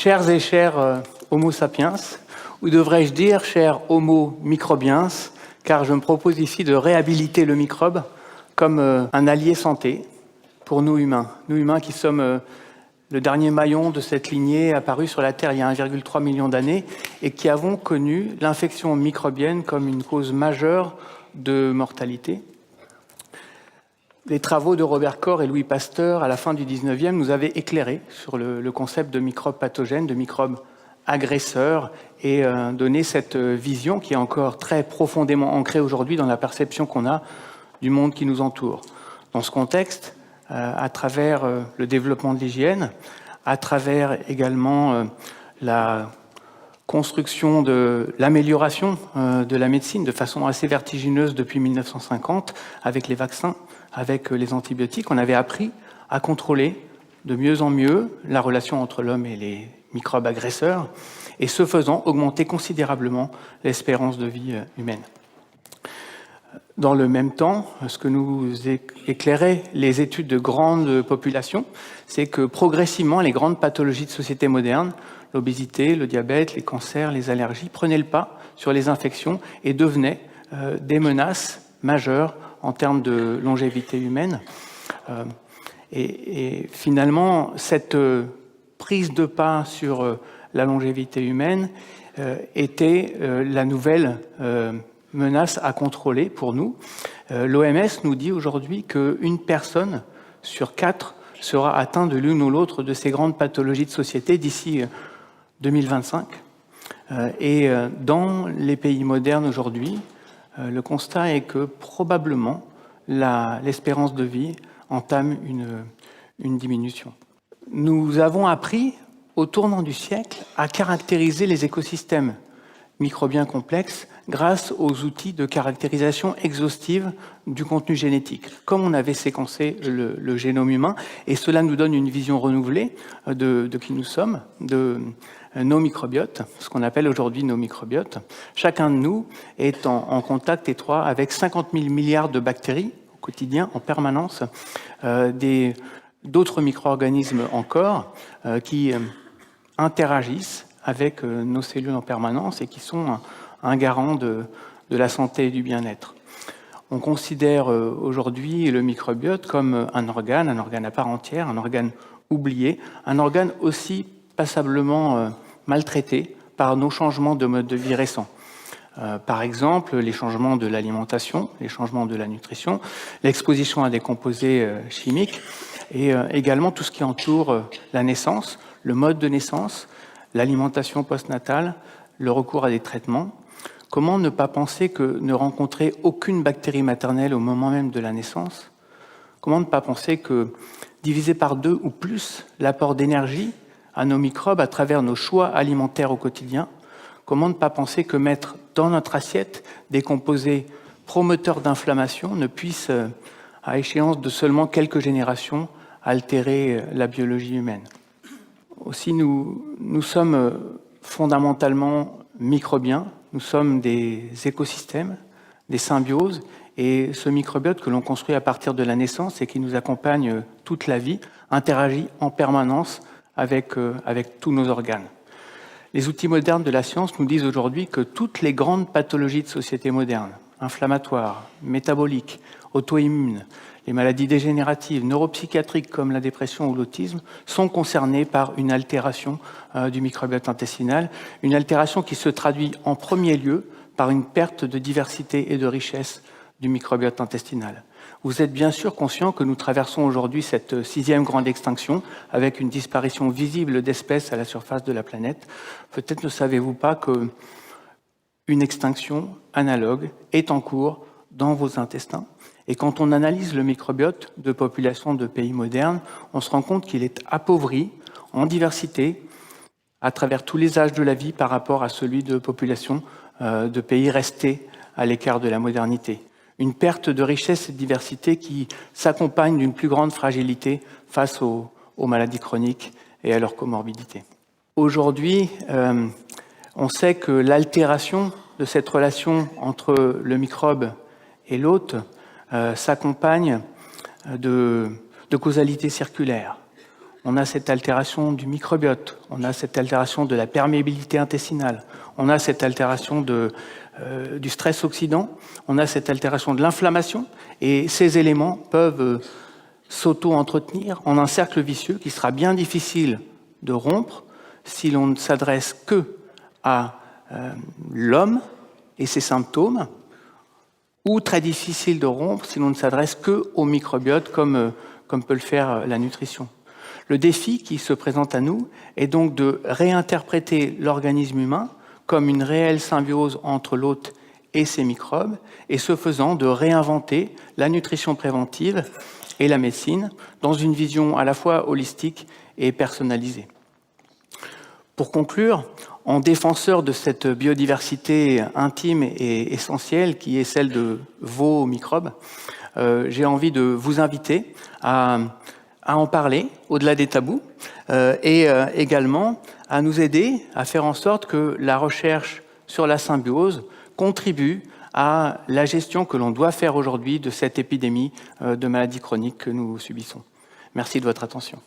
Chers et chers Homo sapiens, ou devrais-je dire chers Homo microbiens, car je me propose ici de réhabiliter le microbe comme un allié santé pour nous humains qui sommes le dernier maillon de cette lignée apparue sur la Terre il y a 1,3 million d'années et qui avons connu l'infection microbienne comme une cause majeure de mortalité. Les travaux de Robert Koch et Louis Pasteur à la fin du 19e nous avaient éclairé sur le concept de microbes pathogènes, de microbes agresseurs et donné cette vision qui est encore très profondément ancrée aujourd'hui dans la perception qu'on a du monde qui nous entoure. Dans ce contexte, à travers le développement de l'hygiène, à travers également la construction de l'amélioration de la médecine de façon assez vertigineuse depuis 1950, avec les vaccins, avec les antibiotiques, on avait appris à contrôler de mieux en mieux la relation entre l'homme et les microbes agresseurs, et ce faisant, augmenter considérablement l'espérance de vie humaine. Dans le même temps, ce que nous éclairaient les études de grandes populations, c'est que progressivement, les grandes pathologies de société moderne, l'obésité, le diabète, les cancers, les allergies, prenaient le pas sur les infections et devenaient des menaces majeures en termes de longévité humaine. Et finalement, cette prise de pas sur la longévité humaine était la nouvelle menace à contrôler pour nous. L'OMS nous dit aujourd'hui qu'une personne sur 4 sera atteinte de l'une ou l'autre de ces grandes pathologies de société d'ici 2025. Et dans les pays modernes aujourd'hui, le constat est que probablement l'espérance de vie entame une diminution. Nous avons appris au tournant du siècle à caractériser les écosystèmes microbiens complexes grâce aux outils de caractérisation exhaustive du contenu génétique, comme on avait séquencé le génome humain, et cela nous donne une vision renouvelée de qui nous sommes, de nos microbiotes, ce qu'on appelle aujourd'hui nos microbiotes. Chacun de nous est en contact étroit avec 50 000 milliards de bactéries au quotidien, en permanence, d'autres micro-organismes encore qui interagissent avec nos cellules en permanence et qui sont un garant de la santé et du bien-être. On considère aujourd'hui le microbiote comme un organe à part entière, un organe oublié, un organe aussi passablement maltraité par nos changements de mode de vie récents. Par exemple, les changements de l'alimentation, les changements de la nutrition, l'exposition à des composés chimiques et également tout ce qui entoure la naissance, le mode de naissance, l'alimentation postnatale, le recours à des traitements. Comment ne pas penser que ne rencontrer aucune bactérie maternelle au moment même de la naissance? Comment ne pas penser que diviser par 2 ou plus l'apport d'énergie à nos microbes à travers nos choix alimentaires au quotidien? Comment ne pas penser que mettre dans notre assiette des composés promoteurs d'inflammation ne puisse, à échéance de seulement quelques générations, altérer la biologie humaine? Aussi, nous sommes fondamentalement microbiens, nous sommes des écosystèmes, des symbioses, et ce microbiote que l'on construit à partir de la naissance et qui nous accompagne toute la vie interagit en permanence avec tous nos organes. Les outils modernes de la science nous disent aujourd'hui que toutes les grandes pathologies de société moderne, inflammatoires, métaboliques, auto-immunes, les maladies dégénératives, neuropsychiatriques comme la dépression ou l'autisme, sont concernées par une altération du microbiote intestinal, une altération qui se traduit en premier lieu par une perte de diversité et de richesse du microbiote intestinal. Vous êtes bien sûr conscient que nous traversons aujourd'hui cette 6e grande extinction avec une disparition visible d'espèces à la surface de la planète. Peut-être ne savez-vous pas qu'une extinction analogue est en cours dans vos intestins. Et quand on analyse le microbiote de populations de pays modernes, on se rend compte qu'il est appauvri en diversité à travers tous les âges de la vie par rapport à celui de populations de pays restés à l'écart de la modernité. Une perte de richesse et de diversité qui s'accompagne d'une plus grande fragilité face aux maladies chroniques et à leurs comorbidités. Aujourd'hui, on sait que l'altération de cette relation entre le microbe et l'hôte s'accompagne de causalité circulaire. on a cette altération du microbiote, on a cette altération de la perméabilité intestinale, on a cette altération du stress oxydant, on a cette altération de l'inflammation, et ces éléments peuvent s'auto-entretenir en un cercle vicieux qui sera bien difficile de rompre si l'on ne s'adresse que à l'homme et ses symptômes, ou très difficile de rompre si l'on ne s'adresse qu'au microbiote comme peut le faire la nutrition. Le défi qui se présente à nous est donc de réinterpréter l'organisme humain comme une réelle symbiose entre l'hôte et ses microbes, et ce faisant de réinventer la nutrition préventive et la médecine dans une vision à la fois holistique et personnalisée. Pour conclure, en défenseur de cette biodiversité intime et essentielle qui est celle de vos microbes, j'ai envie de vous inviter à en parler au-delà des tabous et également à nous aider à faire en sorte que la recherche sur la symbiose contribue à la gestion que l'on doit faire aujourd'hui de cette épidémie de maladies chroniques que nous subissons. Merci de votre attention.